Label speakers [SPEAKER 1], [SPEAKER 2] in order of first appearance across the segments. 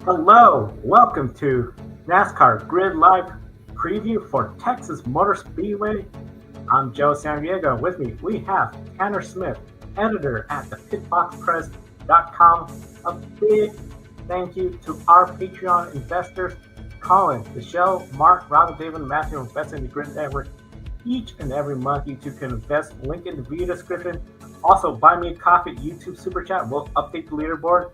[SPEAKER 1] Hello, welcome to NASCAR Grid Live preview for Texas Motor Speedway. I'm Joe Sandiego. With me, we have Tanner Smith, editor at the pitboxpress.com. A big thank you to our Patreon investors, Colin, Michelle, Mark, Robin, David, and Matthew, investing in the Grid Network. Each and every month, you two can invest. Link in the video description. Also, buy me a coffee at YouTube Super Chat. We'll update the leaderboard.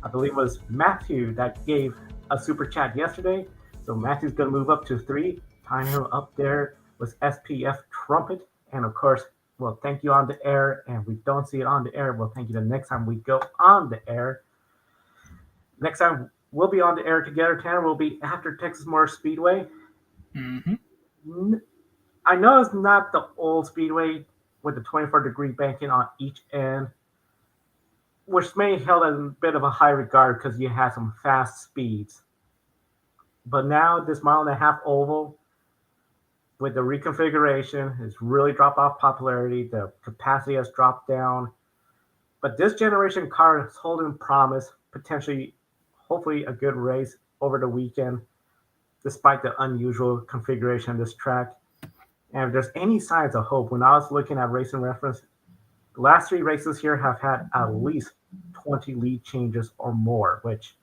[SPEAKER 1] I believe it was Matthew that gave a super chat yesterday. So Matthew's going to move up to 3. Tying him up there was SPF Trumpet. And of course, we'll thank you on the air. And we don't see it on the air, we'll thank you the next time we go on the air. Next time we'll be on the air together, Tanner, will be after Texas Motor Speedway.
[SPEAKER 2] Mm-hmm.
[SPEAKER 1] I know it's not the old Speedway with the 24-degree banking on each end, which may held in a bit of a high regard because you had some fast speeds. But now this mile-and-a-half oval with the reconfiguration has really dropped off popularity. The capacity has dropped down. But this generation car is holding promise, potentially, hopefully a good race over the weekend, despite the unusual configuration of this track. And if there's any signs of hope, when I was looking at Racing Reference, the last 3 races here have had at least 20 lead changes or more, which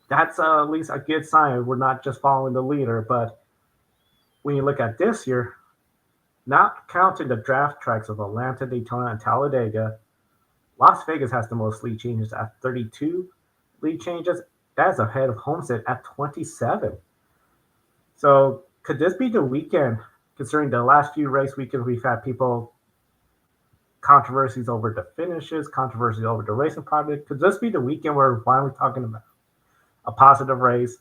[SPEAKER 1] that's at least a good sign. We're not just following the leader, but when you look at this year, not counting the draft tracks of Atlanta, Daytona, and Talladega, Las Vegas has the most lead changes at 32 lead changes. That's ahead of Homestead at 27. So could this be the weekend, considering the last few race weekends we've had people controversies over the finishes, controversies over the racing product? Could this be the weekend where we're finally talking about a positive race,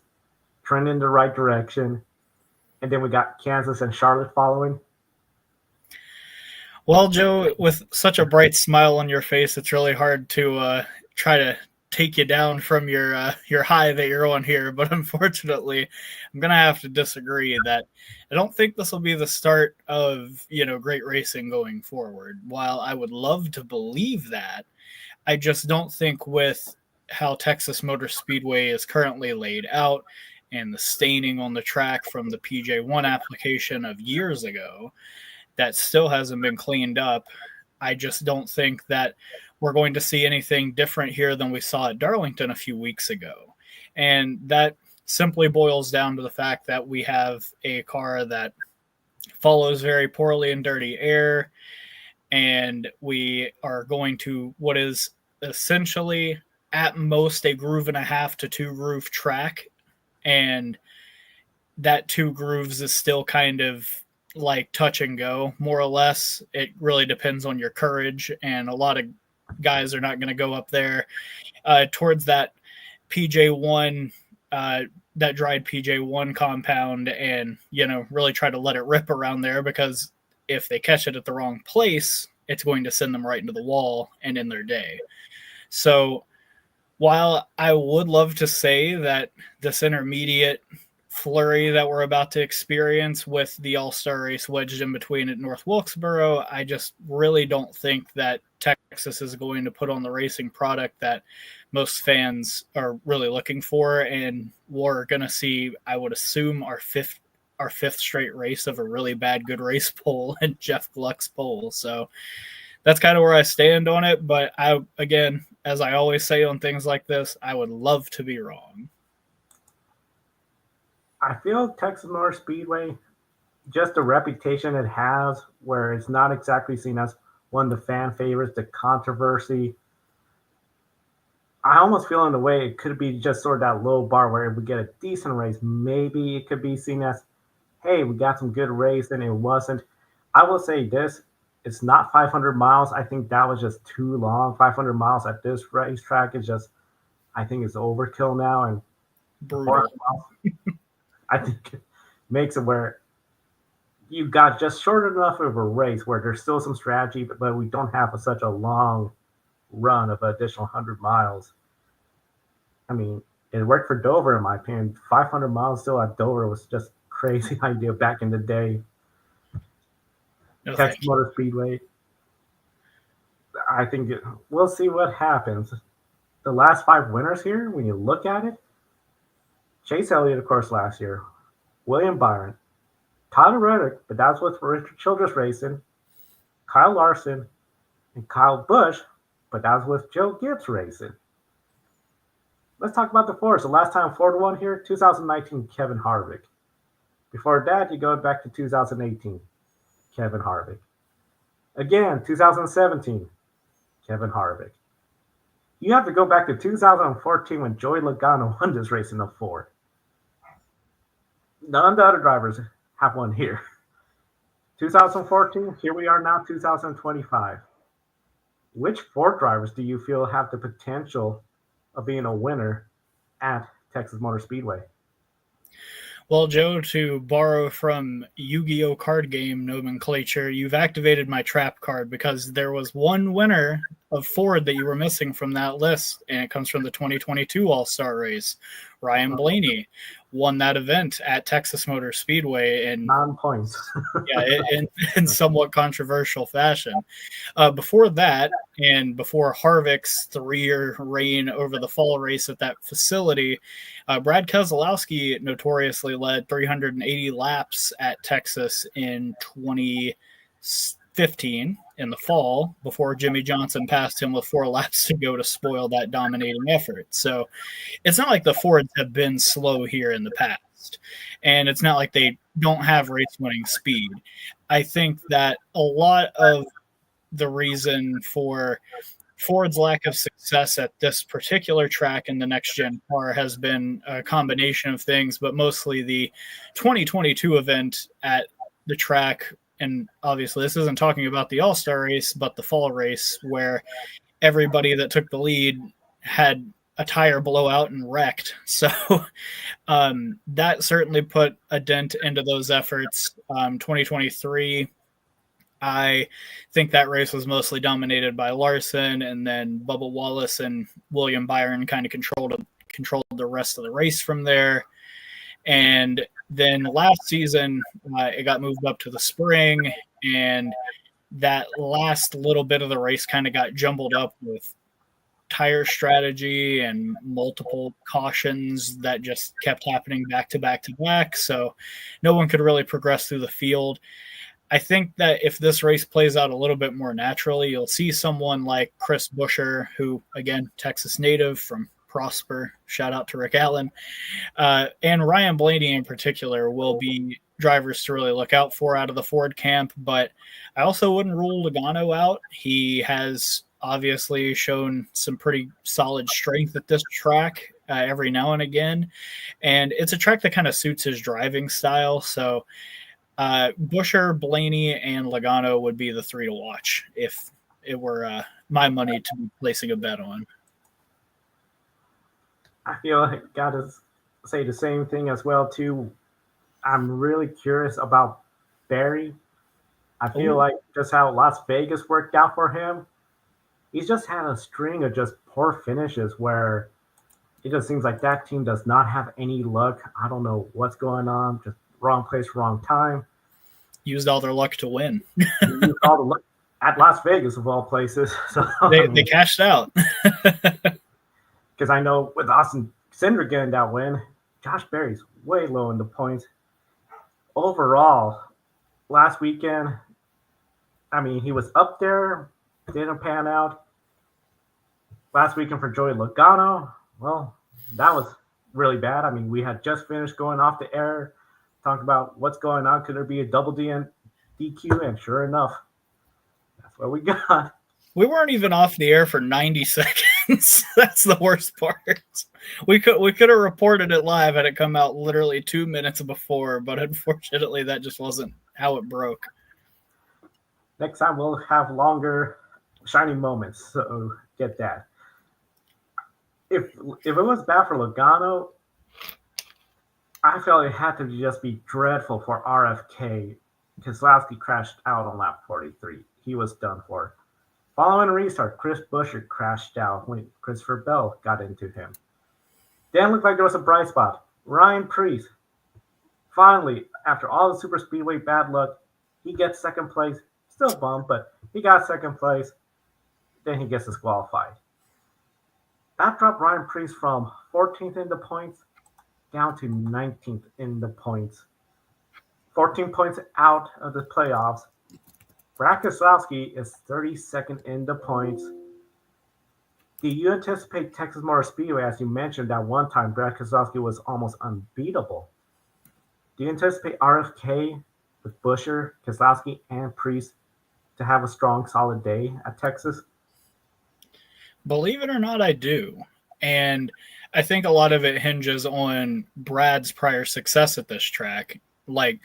[SPEAKER 1] trending in the right direction, and then we got Kansas and Charlotte following?
[SPEAKER 2] Well, Joe, with such a bright smile on your face, it's really hard to try to take you down from your high that you're on here. But unfortunately, I'm gonna have to disagree that I don't think this will be the start of great racing going forward. While I would love to believe that, I just don't think with how Texas Motor Speedway is currently laid out and the staining on the track from the PJ1 application of years ago that still hasn't been cleaned up. I just don't think that we're going to see anything different here than we saw at Darlington a few weeks ago. And that simply boils down to the fact that we have a car that follows very poorly in dirty air, and we are going to what is essentially at most a groove and a half to 2 groove track. And that 2 grooves is still kind of like touch and go, more or less. It really depends on your courage, and a lot of guys are not going to go up there towards that PJ1, that dried PJ1 compound, and really try to let it rip around there, because if they catch it at the wrong place, it's going to send them right into the wall and in their day. So while I would love to say that this intermediate flurry that we're about to experience with the All-Star race wedged in between at North Wilkesboro, I just really don't think that Texas is going to put on the racing product that most fans are really looking for. And we're going to see, I would assume, our fifth straight race of a really bad good race poll and Jeff Gluck's poll. So that's kind of where I stand on it. But again, as I always say on things like this, I would love to be wrong.
[SPEAKER 1] I feel Texas Motor Speedway, just the reputation it has, where it's not exactly seen as one of the fan favorites, the controversy. I almost feel in a way it could be just sort of that low bar where if we get a decent race, maybe it could be seen as, hey, we got some good race, and it wasn't. I will say this, it's not 500 miles. I think that was just too long. 500 miles at this racetrack is just, I think it's overkill now. And
[SPEAKER 2] Brutal.
[SPEAKER 1] I think it makes it where you got just short enough of a race where there's still some strategy, but we don't have such a long run of an additional 100 miles. I mean, it worked for Dover, in my opinion. 500 miles still at Dover was just crazy idea back in the day.
[SPEAKER 2] No,
[SPEAKER 1] Texas Motor Speedway, I think we'll see what happens. the last 5 winners here, when you look at it, Chase Elliott, of course, last year, William Byron, Tyler Reddick, but that was with Richard Childress Racing, Kyle Larson, and Kyle Busch, but that was with Joe Gibbs Racing. Let's talk about the Fords. The last time Ford won here, 2019, Kevin Harvick. Before that, you go back to 2018, Kevin Harvick. Again, 2017, Kevin Harvick. You have to go back to 2014 when Joey Logano won this race in the Ford. None of the other drivers have won here. 2014, here we are now, 2025. Which Ford drivers do you feel have the potential of being a winner at Texas Motor Speedway?
[SPEAKER 2] Well, Joe, to borrow from Yu-Gi-Oh card game nomenclature, you've activated my trap card because there was one winner of Ford that you were missing from that list, and it comes from the 2022 All-Star race. Ryan Blaney won that event at Texas Motor Speedway in
[SPEAKER 1] 9 points.
[SPEAKER 2] in somewhat controversial fashion. Before that, and before Harvick's 3-year reign over the fall race at that facility, Brad Keselowski notoriously led 380 laps at Texas in 2015 in the fall before Jimmy Johnson passed him with 4 laps to go to spoil that dominating effort. So it's not like the Fords have been slow here in the past, and it's not like they don't have race-winning speed. I think that a lot of the reason for Ford's lack of success at this particular track in the next-gen car has been a combination of things, but mostly the 2022 event at the track. And obviously this isn't talking about the All-Star race, but the fall race where everybody that took the lead had a tire blowout and wrecked. So that certainly put a dent into those efforts. 2023, I think that race was mostly dominated by Larson, and then Bubba Wallace and William Byron kind of controlled the rest of the race from there. And then last season, it got moved up to the spring, and that last little bit of the race kind of got jumbled up with tire strategy and multiple cautions that just kept happening back to back to back. So no one could really progress through the field. I think that if this race plays out a little bit more naturally, you'll see someone like Chris Buescher, who, again, Texas native from Prosper, shout out to Rick Allen, and Ryan Blaney in particular will be drivers to really look out for out of the Ford camp. But I also wouldn't rule Logano out. He has obviously shown some pretty solid strength at this track every now and again, and it's a track that kind of suits his driving style. So Buescher, Blaney, and Logano would be the 3 to watch if it were my money to be placing a bet on.
[SPEAKER 1] I feel like I gotta say the same thing as well too. I'm really curious about Barry. I feel like just how Las Vegas worked out for him. He's just had a string of just poor finishes where it just seems like that team does not have any luck. I don't know what's going on. Just wrong place, wrong time.
[SPEAKER 2] Used all their luck to win.
[SPEAKER 1] Used all the luck at Las Vegas of all places. So
[SPEAKER 2] they cashed out.
[SPEAKER 1] Because I know with Austin Cindric getting that win, Josh Berry's way low in the points. Overall, last weekend, I mean, he was up there, didn't pan out. Last weekend for Joey Logano, well, that was really bad. I mean, we had just finished going off the air, talking about what's going on. Could there be a double DQ? And sure enough, that's what we got.
[SPEAKER 2] We weren't even off the air for 90 seconds. That's the worst part. We could have reported it live had it come out literally 2 minutes before, but unfortunately that just wasn't how it broke.
[SPEAKER 1] Next time we'll have longer shining moments, so get that. If it was bad for Logano, I felt it had to just be dreadful for RFK. Keselowski crashed out on lap 43. He was done for. Following a restart, Chris Buescher crashed out when Christopher Bell got into him. Then looked like there was a bright spot. Ryan Preece. Finally, after all the super speedway bad luck, he gets second place. Still bummed, but he got second place. Then he gets disqualified. That dropped Ryan Preece from 14th in the points down to 19th in the points. 14 points out of the playoffs. Brad Keselowski is 32nd in the points. Do you anticipate Texas Motor Speedway, as you mentioned that one time, Brad Keselowski was almost unbeatable? Do you anticipate RFK with Buescher, Keselowski, and Preece to have a strong, solid day at Texas?
[SPEAKER 2] Believe it or not, I do. And I think a lot of it hinges on Brad's prior success at this track. Like,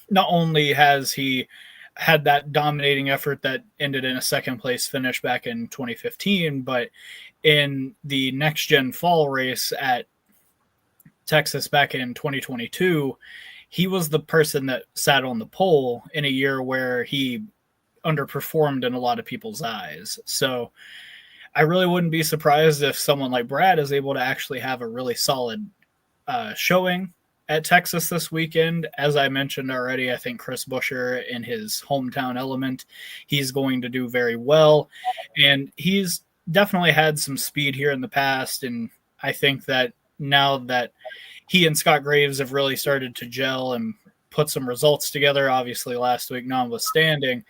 [SPEAKER 2] not only has he had that dominating effort that ended in a second place finish back in 2015, but in the next gen fall race at Texas back in 2022, he was the person that sat on the pole in a year where he underperformed in a lot of people's eyes. So I really wouldn't be surprised if someone like Brad is able to actually have a really solid showing at Texas this weekend. As I mentioned already, I think Chris Buescher in his hometown element, he's going to do very well. And he's definitely had some speed here in the past. And I think that now that he and Scott Graves have really started to gel and put some results together, obviously last week notwithstanding,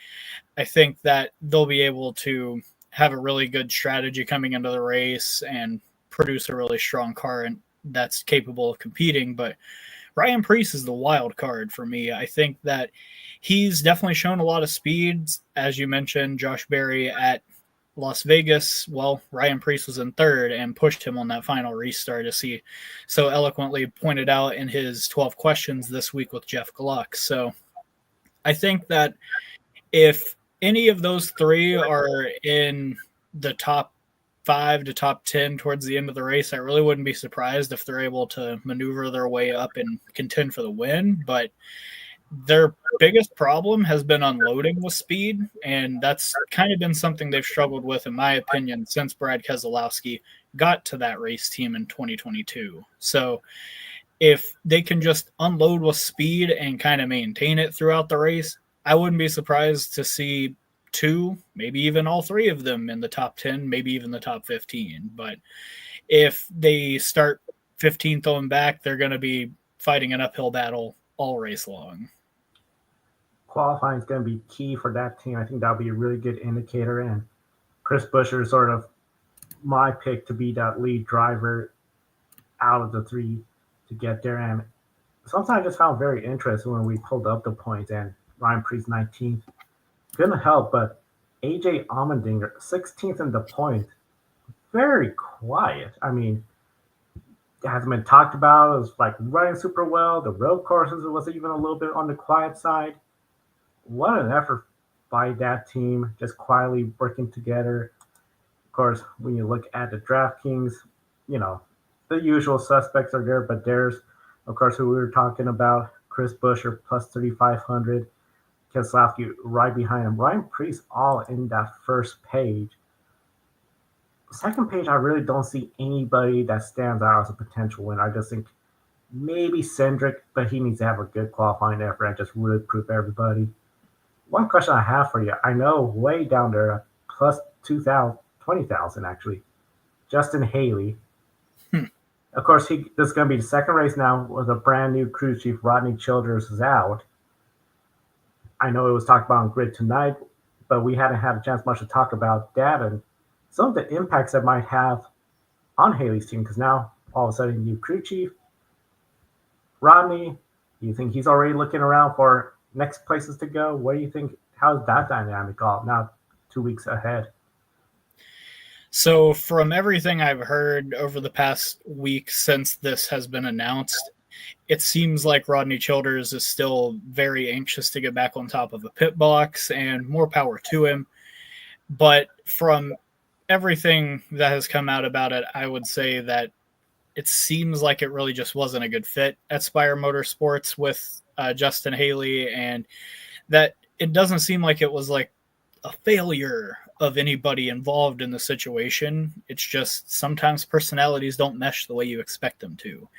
[SPEAKER 2] I think that they'll be able to have a really good strategy coming into the race and produce a really strong car that's capable of competing. But Ryan Preece is the wild card for me. I think that he's definitely shown a lot of speed. As you mentioned, Josh Berry at Las Vegas, well, Ryan Preece was in third and pushed him on that final restart, as he so eloquently pointed out in his 12 questions this week with Jeff Gluck. So I think that if any of those three are in the top 5 to top 10 towards the end of the race, I really wouldn't be surprised if they're able to maneuver their way up and contend for the win. But their biggest problem has been unloading with speed, and that's kind of been something they've struggled with, in my opinion, since Brad Keselowski got to that race team in 2022. So if they can just unload with speed and kind of maintain it throughout the race, I wouldn't be surprised to see 2, maybe even all 3 of them in the top 10, maybe even the top 15. But if they start 15th on back, they're going to be fighting an uphill battle all race long.
[SPEAKER 1] Qualifying is going to be key for that team. I think that'll be a really good indicator. And Chris Buescher is sort of my pick to be that lead driver out of the 3 to get there. And something I just found very interesting when we pulled up the points, and Ryan Preece 19th. Couldn't help, but AJ Allmendinger 16th in the point. Very quiet. I mean, it hasn't been talked about. It was like running super well. The road courses was even a little bit on the quiet side. What an effort by that team, just quietly working together. Of course, when you look at the DraftKings, the usual suspects are there, but there's, of course, who we were talking about, Chris Buescher plus 3,500, Keselowski right behind him. Ryan Preece all in that first page. Second page, I really don't see anybody that stands out as a potential winner. I just think maybe Cindric, but he needs to have a good qualifying effort and just really prove everybody. One question I have for you, I know way down there, plus 2,000, 20,000 actually, Justin Haley. Of course, this is going to be the second race now with a brand new crew chief. Rodney Childers is out. I know it was talked about on Grid tonight, but we hadn't had a chance much to talk about that and some of the impacts that might have on Haley's team, because now all of a sudden new crew chief, Rodney, you think he's already looking around for next places to go? What do you think? How's that dynamic all now 2 weeks ahead?
[SPEAKER 2] So from everything I've heard over the past week since this has been announced, it seems like Rodney Childers is still very anxious to get back on top of a pit box, and more power to him. But from everything that has come out about it, I would say that it seems like it really just wasn't a good fit at Spire Motorsports with Justin Haley, and that it doesn't seem like it was like a failure of anybody involved in the situation. It's just sometimes personalities don't mesh the way you expect them to.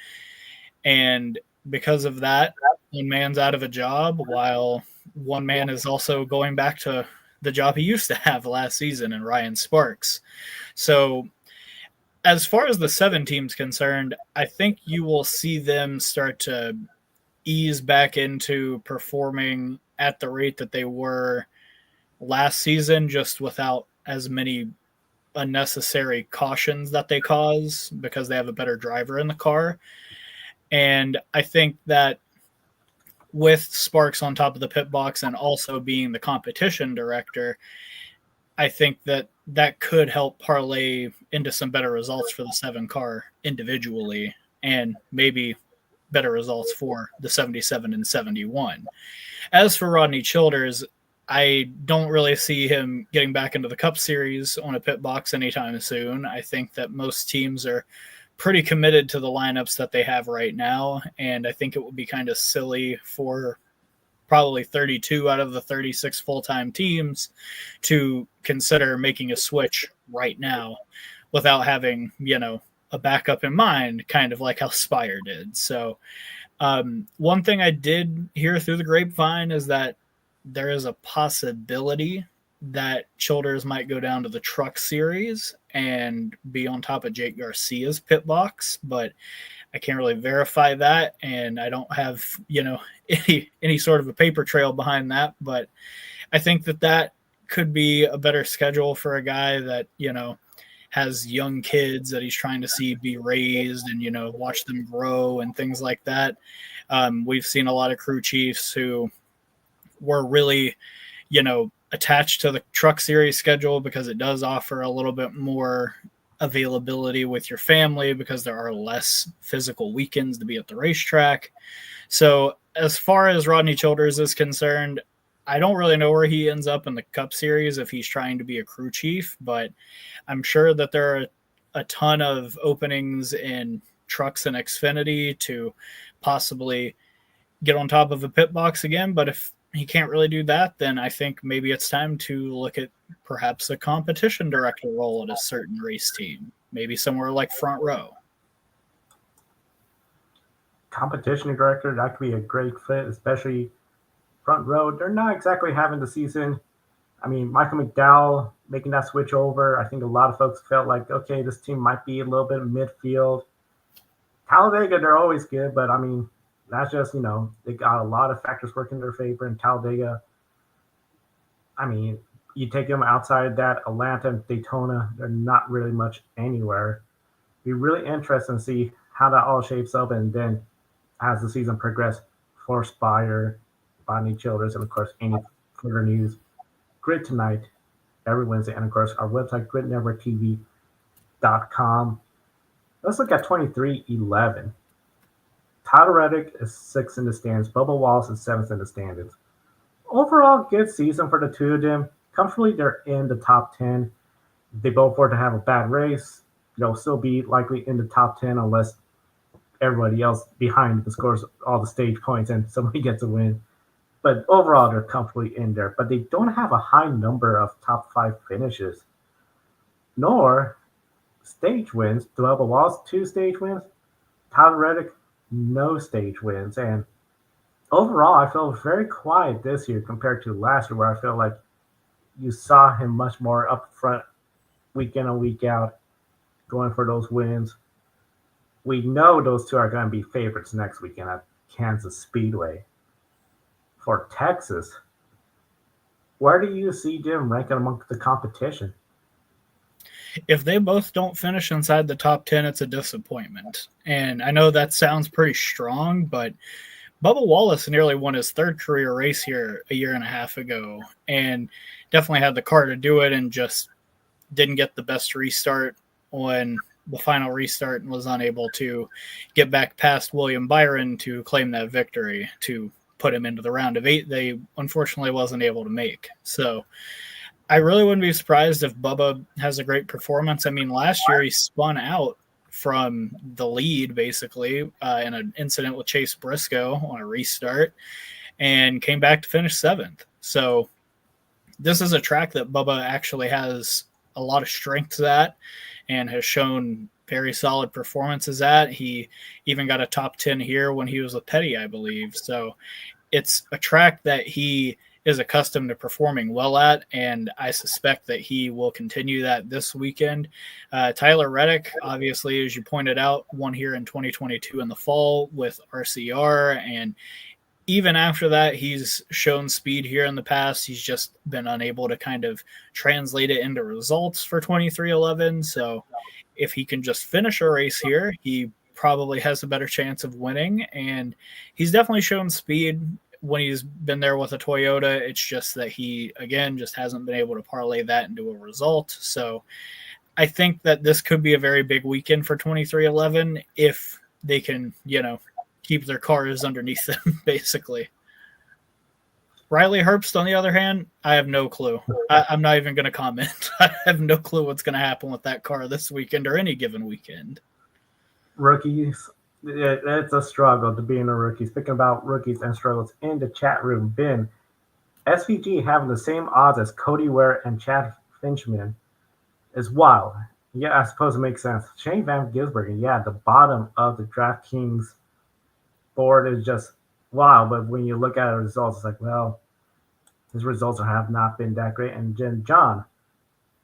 [SPEAKER 2] And because of that, one man's out of a job while one man is also going back to the job he used to have last season in Ryan Sparks. So as far as the 7 teams concerned, I think you will see them start to ease back into performing at the rate that they were last season, just without as many unnecessary cautions that they cause because they have a better driver in the car. And I think that with Sparks on top of the pit box and also being the competition director, I think that that could help parlay into some better results for the 7 car individually, and maybe better results for the 77 and 71. As for Rodney Childers, I don't really see him getting back into the Cup Series on a pit box anytime soon. I think that most teams are pretty committed to the lineups that they have right now, and I think it would be kind of silly for probably 32 out of the 36 full-time teams to consider making a switch right now without having, a backup in mind, kind of like how Spire did. So one thing I did hear through the grapevine is that there is a possibility that Childers might go down to the Truck Series and be on top of Jake Garcia's pit box, but I can't really verify that, and I don't have, any sort of a paper trail behind that. But I think that could be a better schedule for a guy that, has young kids that he's trying to see be raised and, watch them grow and things like that. We've seen a lot of crew chiefs who were really, attached to the Truck Series schedule because it does offer a little bit more availability with your family because there are less physical weekends to be at the racetrack. So as far as Rodney Childers is concerned, I don't really know where he ends up in the Cup Series if he's trying to be a crew chief, but I'm sure that there are a ton of openings in trucks and Xfinity to possibly get on top of a pit box again. But if he can't really do that, then I think maybe it's time to look at perhaps a competition director role at a certain race team, maybe somewhere like Front Row.
[SPEAKER 1] Competition director, that could be a great fit, especially Front Row. They're not exactly having the season. I mean, Michael McDowell making that switch over, I think a lot of folks felt like, okay, this team might be a little bit midfield. Talladega, they're always good, but I mean, that's just, they got a lot of factors working in their favor in Talladega. I mean, you take them outside that, Atlanta and Daytona, they're not really much anywhere. Be really interesting to see how that all shapes up, and then as the season progresses, for Spire, Rodney Childers, and of course, any further news. Grid tonight, every Wednesday, and of course, our website, gridnetworktv.com. Let's look at 23-11. Tyler Reddick is 6th in the stands. Bubba Wallace is 7th in the standings. Overall, good season for the two of them. Comfortably, they're in the top 10. They both were to have a bad race. They'll still be likely in the top 10 unless everybody else behind scores all the stage points and somebody gets a win. But overall, they're comfortably in there. But they don't have a high number of top 5 finishes, nor stage wins. Bubba Wallace, 2 stage wins. Tyler Reddick, no stage wins. And overall, I feel very quiet this year compared to last year, where I feel like you saw him much more up front, week in and week out, going for those wins. We know those two are going to be favorites next weekend at Kansas Speedway. For Texas, where do you see them ranking among the competition?
[SPEAKER 2] If they both don't finish inside the top 10, it's a disappointment. And I know that sounds pretty strong, but Bubba Wallace nearly won his 3rd career race here a year and a half ago, and definitely had the car to do it, and just didn't get the best restart on the final restart and was unable to get back past William Byron to claim that victory to put him into the round of 8 they unfortunately wasn't able to make. So I really wouldn't be surprised if Bubba has a great performance. I mean, last year he spun out from the lead basically in an incident with Chase Briscoe on a restart and came back to finish 7th. So this is a track that Bubba actually has a lot of strengths at and has shown very solid performances at. He even got a top 10 here when he was with Petty, I believe. So it's a track that he is accustomed to performing well at, and I suspect that he will continue that this weekend. Tyler Reddick, obviously, as you pointed out, won here in 2022 in the fall with RCR, and even after that, he's shown speed here in the past. He's just been unable to kind of translate it into results for 2311. So if he can just finish a race here, he probably has a better chance of winning. And he's definitely shown speed when he's been there with a Toyota. It's just that he, again, just hasn't been able to parlay that into a result. So I think that this could be a very big weekend for 2311 if they can, keep their cars underneath them, basically. Riley Herbst, on the other hand, I have no clue. I'm not even going to comment. I have no clue what's going to happen with that car this weekend or any given weekend.
[SPEAKER 1] Rookies, it's a struggle to being a rookie. Speaking about rookies and struggles in the chat room, Ben, SVG having the same odds as Cody Ware and Chad Finchman is wild. Yeah, I suppose it makes sense. Shane Van Gisbergen, the bottom of the DraftKings board is just wow. But when you look at the results, it's like, well, his results have not been that great. And then John,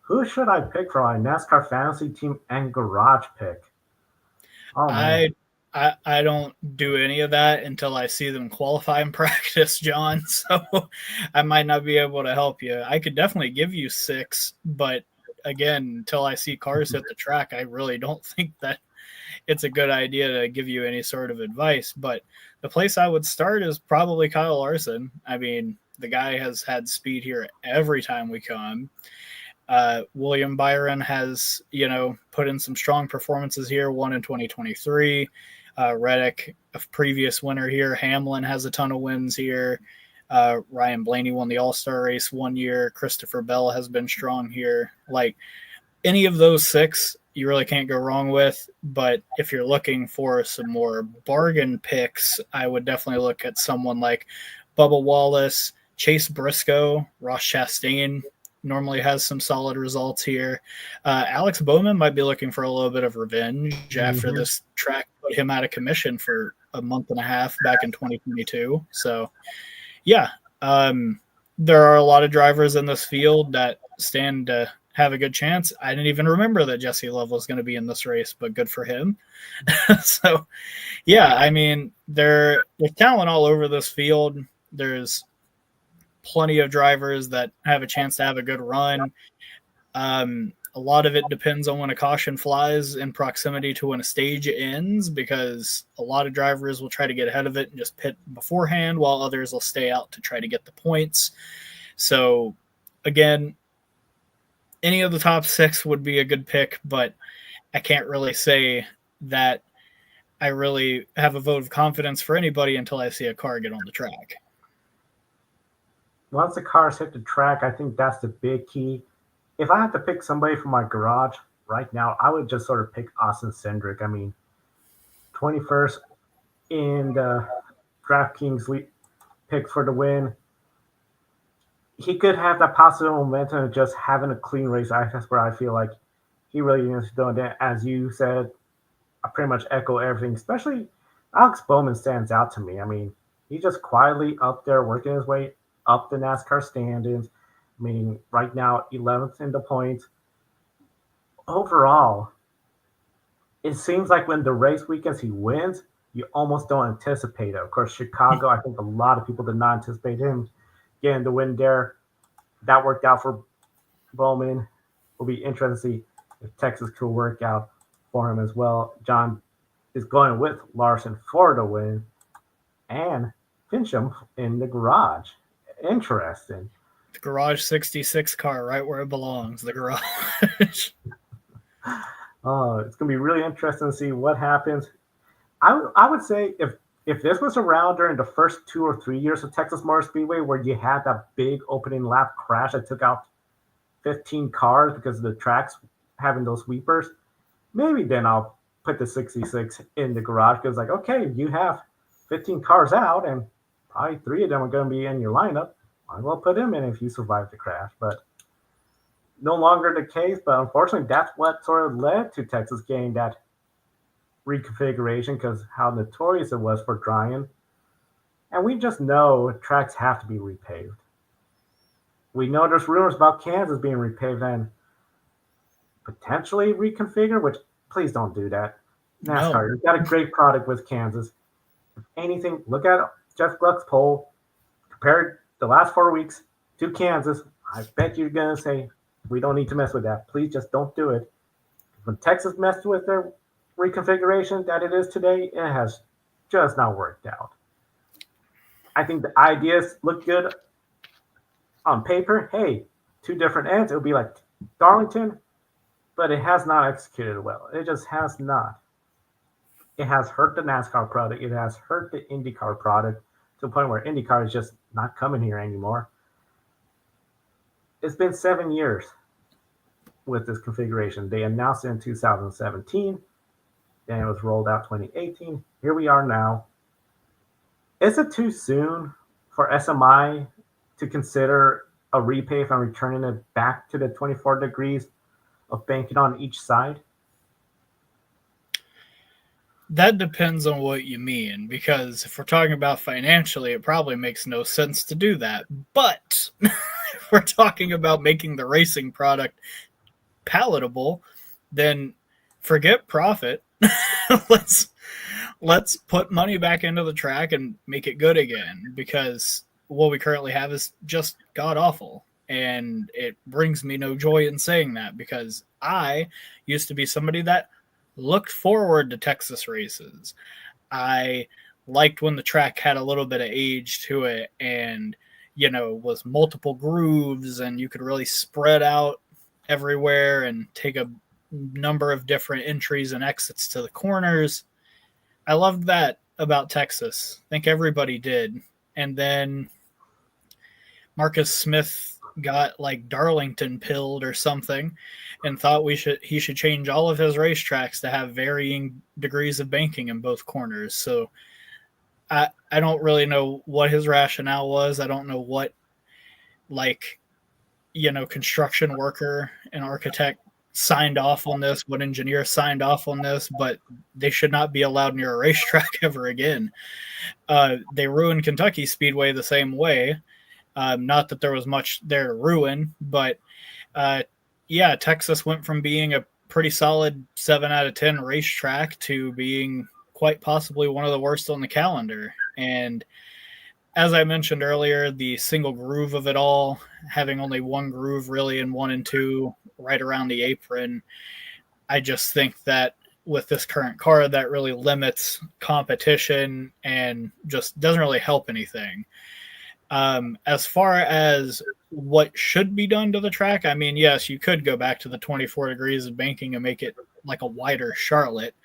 [SPEAKER 1] who should I pick for my NASCAR fantasy team and garage pick?
[SPEAKER 2] Oh man. I don't do any of that until I see them qualify in practice, John. So I might not be able to help you. I could definitely give you 6, but again, until I see cars hit the track, I really don't think that it's a good idea to give you any sort of advice. But the place I would start is probably Kyle Larson. I mean, the guy has had speed here every time we come. William Byron has, put in some strong performances here, won in 2023. Reddick, a previous winner here. Hamlin has a ton of wins here. Ryan Blaney won the All-Star race 1 year. Christopher Bell has been strong here. Like, any of those 6, you really can't go wrong with. But if you're looking for some more bargain picks, I would definitely look at someone like Bubba Wallace, Chase Briscoe, Ross Chastain normally has some solid results here. Alex Bowman might be looking for a little bit of revenge after this track put him out of commission for a month and a half back in 2022. So, there are a lot of drivers in this field that stand to have a good chance. I didn't even remember that Jesse Love was going to be in this race, but good for him. So, I mean, there's talent all over this field. There's plenty of drivers that have a chance to have a good run. A lot of it depends on when a caution flies in proximity to when a stage ends, because a lot of drivers will try to get ahead of it and just pit beforehand, while others will stay out to try to get the points. So, again, any of the top 6 would be a good pick, but I can't really say that I really have a vote of confidence for anybody until I see a car get on the track.
[SPEAKER 1] Once the cars hit the track, I think that's the big key. If I had to pick somebody from my garage right now, I would just sort of pick Austin Cindric. I mean, 21st in the DraftKings pick for the win. He could have that positive momentum of just having a clean race. That's where I feel like he really needs to do it. As you said, I pretty much echo everything, especially Alex Bowman stands out to me. I mean, he's just quietly up there working his way up the NASCAR standings. I mean, right now, 11th in the points. Overall, it seems like when the race weekends he wins, you almost don't anticipate it. Of course, Chicago, I think a lot of people did not anticipate him getting the win there. That worked out for Bowman. Will be interesting to see if Texas could work out for him as well. John is going with Larson for the win, and Fincham in the garage. Interesting.
[SPEAKER 2] The Garage 66 car, right where it belongs, the garage.
[SPEAKER 1] Oh, it's going to be really interesting to see what happens. I would say if this was around during the first 2 or 3 years of Texas Motor Speedway, where you had that big opening lap crash that took out 15 cars because of the tracks having those sweepers, maybe then I'll put the 66 in the garage, because like, okay, you have 15 cars out and probably 3 of them are going to be in your lineup. Might as well put him in if you survive the crash. But no longer the case. But unfortunately, that's what sort of led to Texas getting that reconfiguration, because how notorious it was for drying. And we just know tracks have to be repaved. We know there's rumors about Kansas being repaved and potentially reconfigured, which please don't do that.
[SPEAKER 2] No.
[SPEAKER 1] NASCAR, you've got a great product with Kansas. If anything, look at Jeff Gluck's poll, compare the last 4 weeks to Kansas. I bet you're going to say, we don't need to mess with that. Please just don't do it. When Texas messed with their reconfiguration that it is today, it has just not worked out. I think the ideas look good on paper. Hey, two different ends. It would be like Darlington, but it has not executed well. It just has not. It has hurt the NASCAR product. It has hurt the IndyCar product to the point where IndyCar is just not coming here anymore. It's been 7 years with this configuration. They announced it in 2017. Then it was rolled out 2018. Here we are now. Is it too soon for SMI to consider a repave and returning it back to the 24 degrees of banking on each side?
[SPEAKER 2] That depends on what you mean, because if we're talking about financially, it probably makes no sense to do that. But if we're talking about making the racing product palatable, then forget profit. let's put money back into the track and make it good again, because what we currently have is just god awful. And it brings me no joy in saying that, because I used to be somebody that looked forward to Texas races. I liked when the track had a little bit of age to it and, was multiple grooves and you could really spread out everywhere and take a number of different entries and exits to the corners. I loved that about Texas. I think everybody did. And then Marcus Smith got like Darlington pilled or something and thought he should change all of his racetracks to have varying degrees of banking in both corners. So I don't really know what his rationale was. I don't know what construction worker and architect signed off on this, what engineer signed off on this, but they should not be allowed near a racetrack ever again. They ruined Kentucky Speedway the same way. Not that there was much there to ruin, but Texas went from being a pretty solid 7 out of 10 racetrack to being quite possibly one of the worst on the calendar. And as I mentioned earlier, the single groove of it all, having only one groove really in 1 and 2 right around the apron, I just think that with this current car, that really limits competition and just doesn't really help anything. As far as what should be done to the track, I mean, yes, you could go back to the 24 degrees of banking and make it like a wider Charlotte.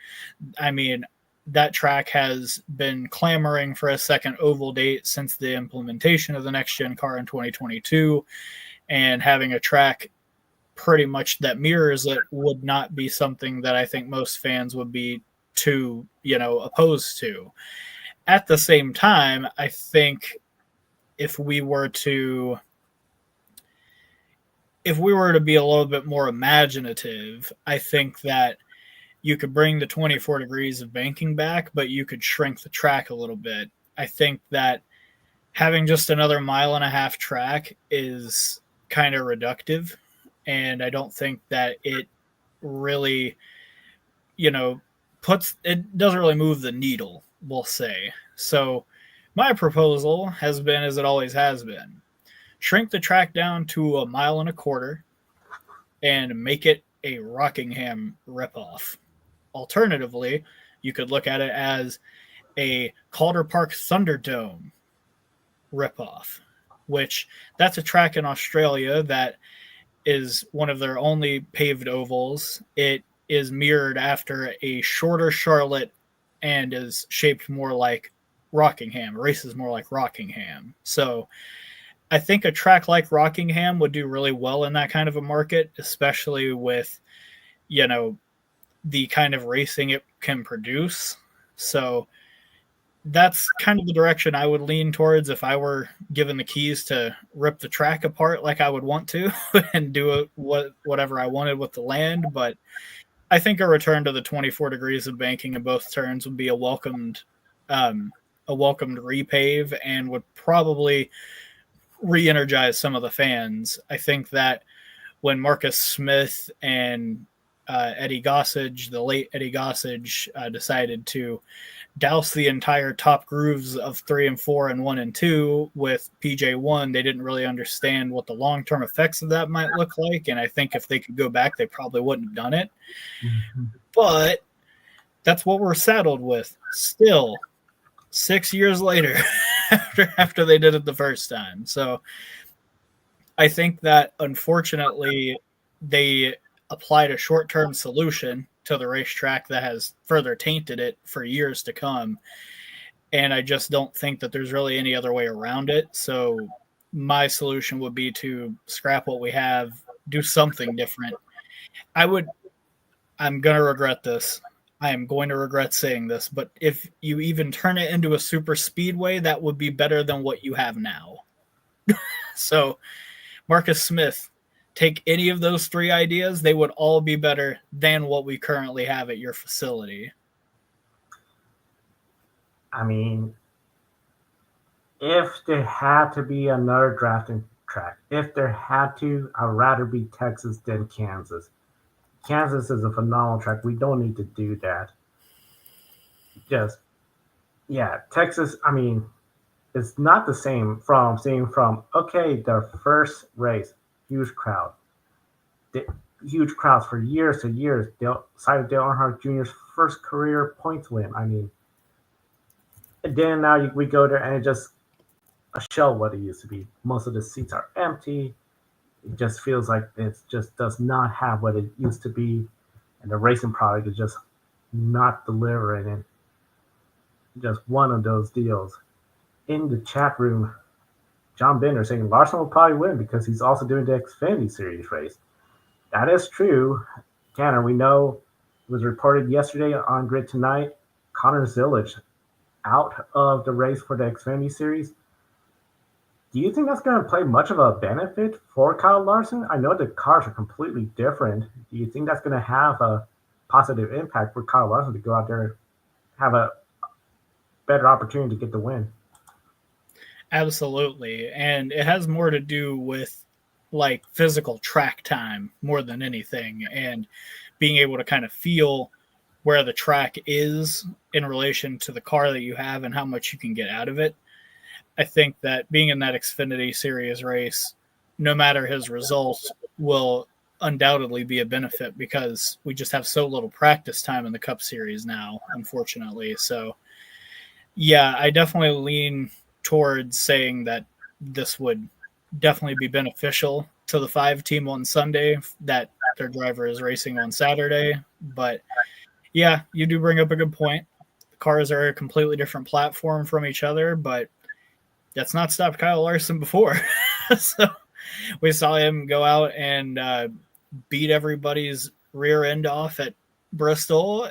[SPEAKER 2] I mean, that track has been clamoring for a second oval date since the implementation of the next gen car in 2022, and having a track pretty much that mirrors it would not be something that I think most fans would be too, opposed to. At the same time, I think if we were to be a little bit more imaginative, I think that you could bring the 24 degrees of banking back, but you could shrink the track a little bit. I think that having just another 1.5-mile track is kind of reductive, and I don't think that it really, it doesn't really move the needle, we'll say. So my proposal has been, as it always has been, shrink the track down to 1.25 miles and make it a Rockingham ripoff. Alternatively, you could look at it as a Calder Park Thunderdome ripoff, which that's a track in Australia that is one of their only paved ovals. It is mirrored after a shorter Charlotte and is shaped more like Rockingham, races more like Rockingham. So I think a track like Rockingham would do really well in that kind of a market, especially with, the kind of racing it can produce. So that's kind of the direction I would lean towards if I were given the keys to rip the track apart like I would want to and do whatever I wanted with the land. But I think a return to the 24 degrees of banking in both turns would be a welcomed repave, and would probably re-energize some of the fans. I think that when Marcus Smith and Eddie Gossage, the late Eddie Gossage, decided to douse the entire top grooves of 3 and 4 and 1 and 2 with PJ1, they didn't really understand what the long-term effects of that might look like. And I think if they could go back, they probably wouldn't have done it. Mm-hmm. But that's what we're saddled with still 6 years later after they did it the first time. So I think that unfortunately they applied a short-term solution to the racetrack that has further tainted it for years to come. And I just don't think that there's really any other way around it. So my solution would be to scrap what we have, do something different. I'm going to regret this. I am going to regret saying this, but if you even turn it into a super speedway, that would be better than what you have now. So Marcus Smith, take any of those 3 ideas, they would all be better than what we currently have at your facility.
[SPEAKER 1] I mean, if there had to be another drafting track, if there had to, I'd rather be Texas than Kansas. Kansas is a phenomenal track. We don't need to do that. Texas, I mean, it's not the same from seeing from, okay, their first race, huge crowd. Huge crowds for years to years. Cited Dale Earnhardt Jr.'s first career points win. I mean, and then now we go there and it's just a shell what it used to be. Most of the seats are empty. It just feels like it just does not have what it used to be. And the racing product is just not delivering. And just one of those deals. In the chat room, John Bender saying Larson will probably win because he's also doing the Xfinity Series race. That is true. Tanner, we know it was reported yesterday on Grid Tonight, Connor Zillage out of the race for the Xfinity Series. Do you think that's going to play much of a benefit for Kyle Larson? I know the cars are completely different. Do you think that's going to have a positive impact for Kyle Larson to go out there and have a better opportunity to get the win?
[SPEAKER 2] Absolutely. And it has more to do with like physical track time more than anything, and being able to kind of feel where the track is in relation to the car that you have and how much you can get out of it. I think that being in that Xfinity Series race, no matter his results, will undoubtedly be a benefit because we just have so little practice time in the Cup Series now, unfortunately. So, yeah, I definitely lean towards saying that this would definitely be beneficial to the 5 team on Sunday, that their driver is racing on Saturday. But, yeah, you do bring up a good point. The cars are a completely different platform from each other, but that's not stopped Kyle Larson before. So we saw him go out and beat everybody's rear end off at Bristol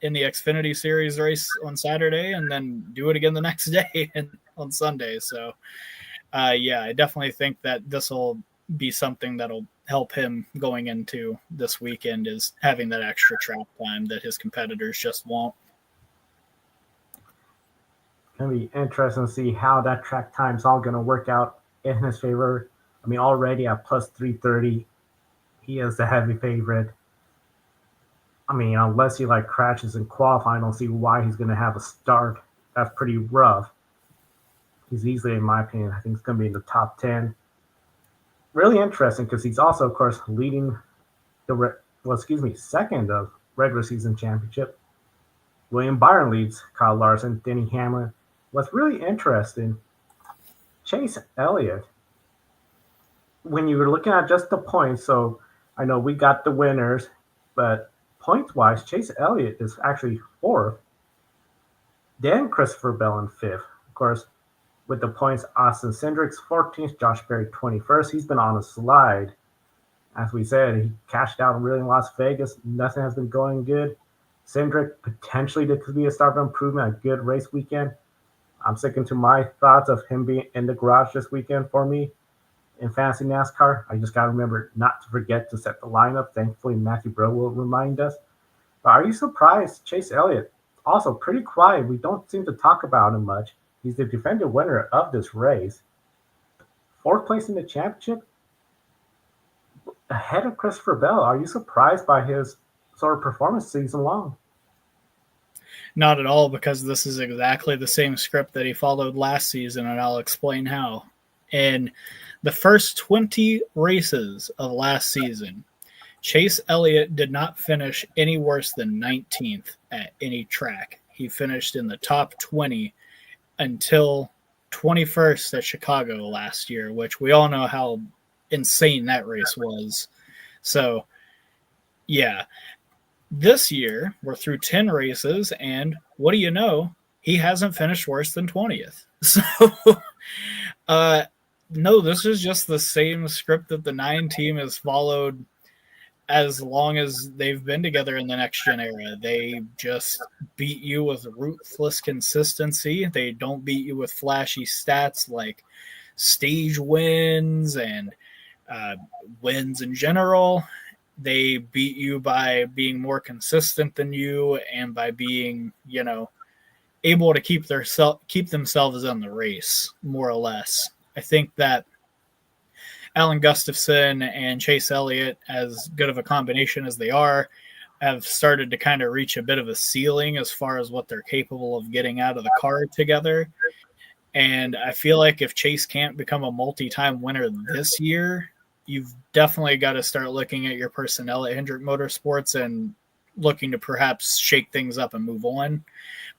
[SPEAKER 2] in the Xfinity Series race on Saturday, and then do it again the next day on Sunday. So, yeah, I definitely think that this will be something that'll help him going into this weekend, is having that extra track time that his competitors just won't.
[SPEAKER 1] Going to be interesting to see how that track time is all going to work out in his favor. I mean, already at plus 330, he is the heavy favorite. I mean, unless he crashes in qualifying, I don't see why he's going to have a start that's pretty rough. He's easily, in my opinion, I think he's going to be in the top 10. Really interesting because he's also, of course, leading second of regular season championship. William Byron leads Kyle Larson, Denny Hamlin. What's really interesting, Chase Elliott, when you were looking at just the points, so I know we got the winners, but points-wise, Chase Elliott is actually 4th. Then Christopher Bell in 5th. Of course, with the points, Austin Cindric's 14th, Josh Berry 21st. He's been on a slide. As we said, he cashed out really in Las Vegas. Nothing has been going good. Cindric, potentially there could be a start of improvement, a good race weekend. I'm sticking to my thoughts of him being in the garage this weekend for me in fantasy NASCAR. I just got to remember not to forget to set the lineup. Thankfully, Matthew Bro will remind us. But are you surprised? Chase Elliott, also pretty quiet. We don't seem to talk about him much. He's the defending winner of this race. fourth place in the championship ahead of Christopher Bell. Are you surprised by his sort of performance season long?
[SPEAKER 2] Not at all, because this is exactly the same script that he followed last season, and I'll explain how. In the first 20 races of last season, Chase Elliott did not finish any worse than 19th at any track. He finished in the top 20 until 21st at Chicago last year, which we all know how insane that race was. So, yeah, this year we're through 10 races, and what do you know? He hasn't finished worse than 20th. So, no, this is just the same script that the 9 team has followed as long as they've been together in the next gen era. They just beat you with ruthless consistency. They don't beat you with flashy stats like stage wins and wins in general. They beat you by being more consistent than you and by being, able to keep themselves in the race, more or less. I think that Alan Gustafson and Chase Elliott, as good of a combination as they are, have started to kind of reach a bit of a ceiling as far as what they're capable of getting out of the car together. And I feel like if Chase can't become a multi-time winner this year, you've definitely got to start looking at your personnel at Hendrick Motorsports and looking to perhaps shake things up and move on.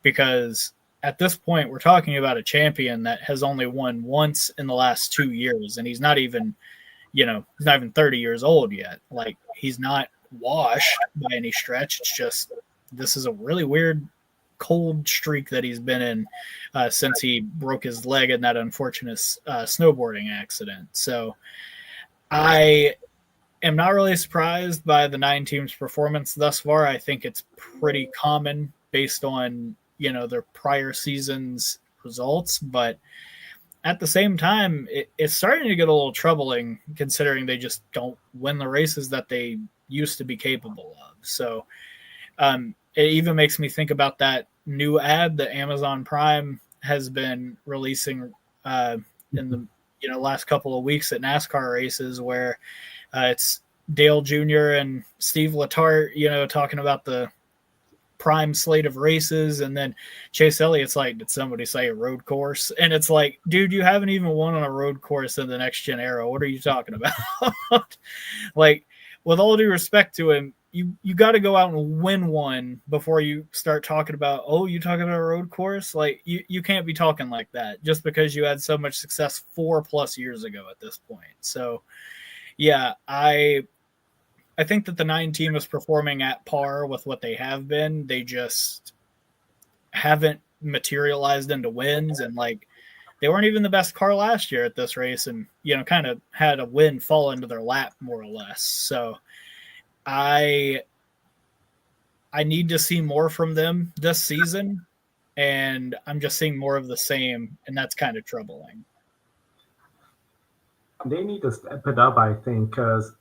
[SPEAKER 2] Because at this point, we're talking about a champion that has only won once in the last 2 years, and he's not even 30 years old yet. Like, he's not washed by any stretch. It's just, this is a really weird cold streak that he's been in since he broke his leg in that unfortunate snowboarding accident. So I am not really surprised by the 9 teams' performance thus far. I think it's pretty common based on, their prior season's results. But at the same time, it's starting to get a little troubling considering they just don't win the races that they used to be capable of. So it even makes me think about that new ad that Amazon Prime has been releasing in the last couple of weeks at NASCAR races, where it's Dale Jr. and Steve Letarte, talking about the prime slate of races, and then Chase Elliott's like, did somebody say a road course? And it's like, dude, you haven't even won on a road course in the next gen era. What are you talking about? Like, with all due respect to him, you got to go out and win one before you start talking about, oh, you talking about a road course? Like, you can't be talking like that just because you had so much success 4+ years ago at this point. So yeah, I think that the 9 team is performing at par with what they have been. They just haven't materialized into wins, and like, they weren't even the best car last year at this race, and kind of had a win fall into their lap more or less. So I need to see more from them this season, and I'm just seeing more of the same, and that's kind of troubling.
[SPEAKER 1] They need to step it up, I think, because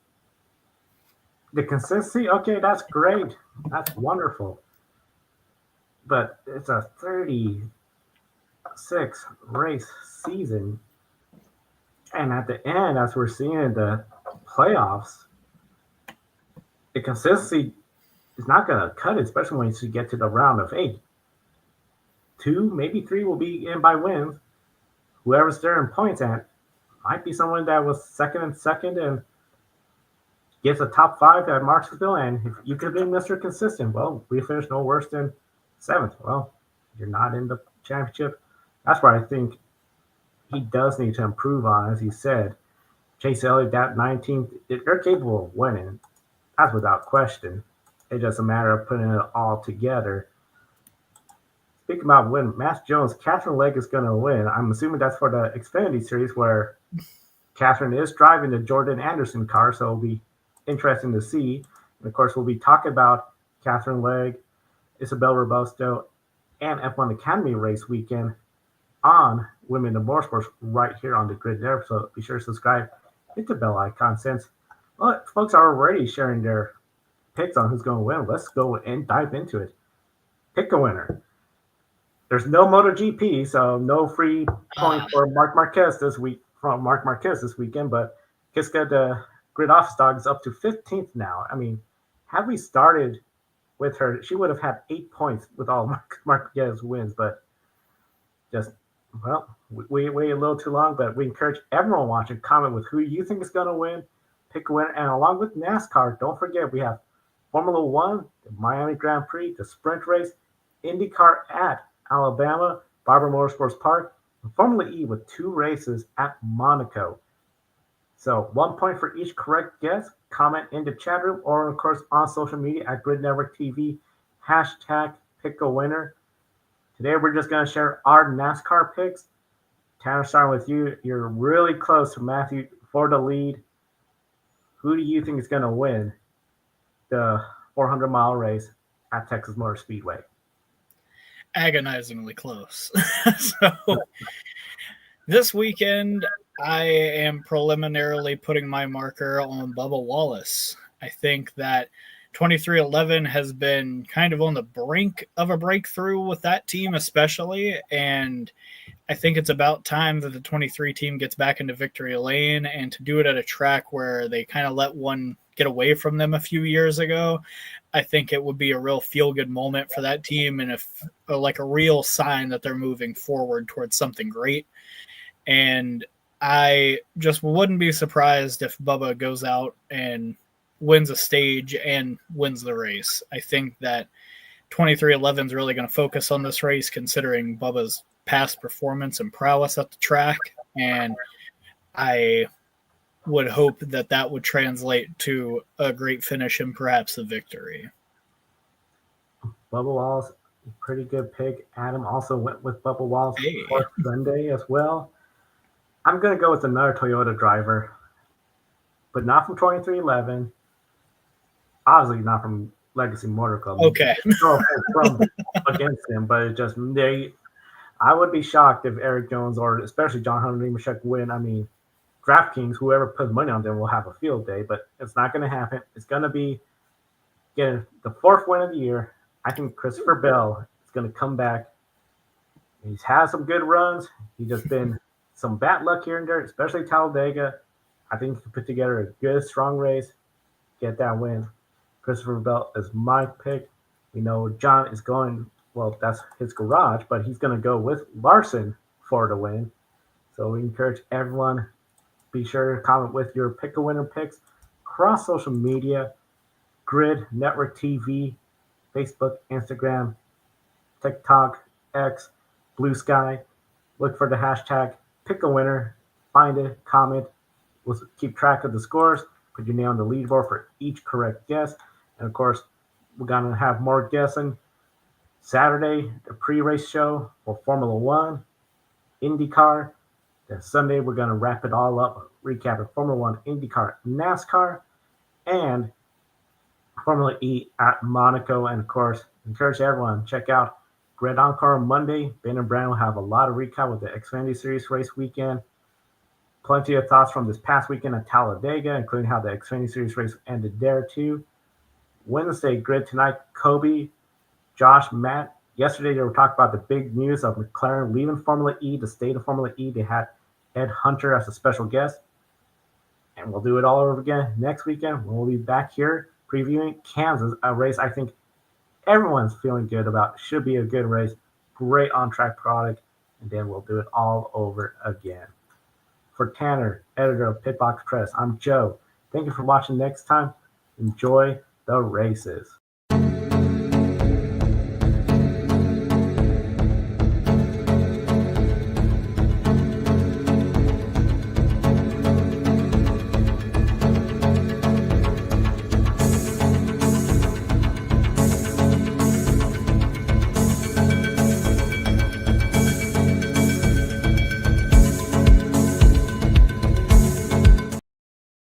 [SPEAKER 1] the consistency, okay, that's great. That's wonderful. But it's a 36 race season. And at the end, as we're seeing in the playoffs, the consistency is not going to cut it, especially when you get to the round of 8. 2, maybe 3 will be in by wins. Whoever's there in points at might be someone that was second and gets a top 5 at Martinsville, and if you could have been Mr. Consistent, well, we finished no worse than 7th. Well, you're not in the championship. That's where I think he does need to improve on, as he said. Chase Elliott, that 19th, they're capable of winning. That's without question. It's just a matter of putting it all together. Speaking about win, Matt Jones, Catherine Legg is going to win. I'm assuming that's for the Xfinity Series, where Catherine is driving the Jordan Anderson car, so it'll be interesting to see. And of course, we'll be talking about Catherine Legg, Isabel Robusto, and F1 Academy race weekend on Women in Motorsports right here on the grid there. So be sure to subscribe, hit the bell icon, since folks are already sharing their picks on who's going to win. Let's go and dive into it. Pick a winner. There's no MotoGP, so no free points for Marc Marquez this week from Mark Marquez this weekend, but Kiska, the grid office dog, is up to 15th now. I mean, had we started with her, she would have had 8 points with all Mark Marquez wins, but just, well, we waited a little too long, but we encourage everyone watching, comment with who you think is going to win, pick a winner, and along with NASCAR, don't forget we have Formula One, the Miami Grand Prix, the sprint race, IndyCar at Alabama, Barber Motorsports Park, and Formula E with 2 races at Monaco. So 1 point for each correct guess. Comment in the chat room or, of course, on social media at Grid Network TV. Hashtag pick a winner. Today, we're just going to share our NASCAR picks. Tanner, starting with you. You're really close to Matthew for the lead. Who do you think is going to win the 400-mile race at Texas Motor Speedway?
[SPEAKER 2] Agonizingly close. So this weekend, I am preliminarily putting my marker on Bubba Wallace. I think that 2311 has been kind of on the brink of a breakthrough with that team, especially. And I think it's about time that the 23 team gets back into victory lane, and to do it at a track where they kind of let one get away from them a few years ago. I think it would be a real feel-good moment for that team, and like a real sign that they're moving forward towards something great. And I just wouldn't be surprised if Bubba goes out and wins a stage and wins the race. I think that 2311 is really going to focus on this race, considering Bubba's past performance and prowess at the track. And I would hope that that would translate to a great finish and perhaps a victory.
[SPEAKER 1] Bubba Wallace, pretty good pick. Adam also went with Bubba Wallace for Sunday as well. I'm going to go with another Toyota driver, but not from 2311. Obviously not from Legacy Motor Club.
[SPEAKER 2] Okay.
[SPEAKER 1] From against him, but it just I would be shocked if Eric Jones or especially John Hunter Nemechek win. I mean, DraftKings, whoever puts money on them will have a field day, but it's not going to happen. It's going to be getting the 4th win of the year. I think Christopher Bell is going to come back. He's had some good runs. He's just been some bad luck here and there, especially Talladega. I think he can put together a good, strong race, get that win. Christopher Bell is my pick. We know John is going, well, that's his garage, but he's going to go with Larson for the win. So we encourage everyone, be sure to comment with your pick a winner picks across social media, Grid Network TV, Facebook, Instagram, TikTok, X, Blue Sky. Look for the hashtag pick a winner, find it, comment. We'll keep track of the scores, put your name on the leaderboard for each correct guess. And of course, we're going to have more guessing Saturday, the pre-race show for Formula One, IndyCar. Then Sunday, we're going to wrap it all up, recapping Formula One, IndyCar, NASCAR, and Formula E at Monaco. And of course, encourage everyone, check out Grid Encore on Monday. Ben and Brandon will have a lot of recap with the Xfinity Series race weekend. Plenty of thoughts from this past weekend at Talladega, including how the Xfinity Series race ended there too. Wednesday, Grid tonight, Kobe, Josh, Matt. Yesterday, they were talking about the big news of McLaren leaving Formula E, the state of Formula E. They had Ed Hunter as a special guest. And we'll do it all over again next weekend. We'll be back here previewing Kansas, a race I think everyone's feeling good about. Should be a good race. Great on-track product. And then we'll do it all over again. For Tanner, editor of Pitbox Press, I'm Joe. Thank you for watching. Next time, enjoy the races.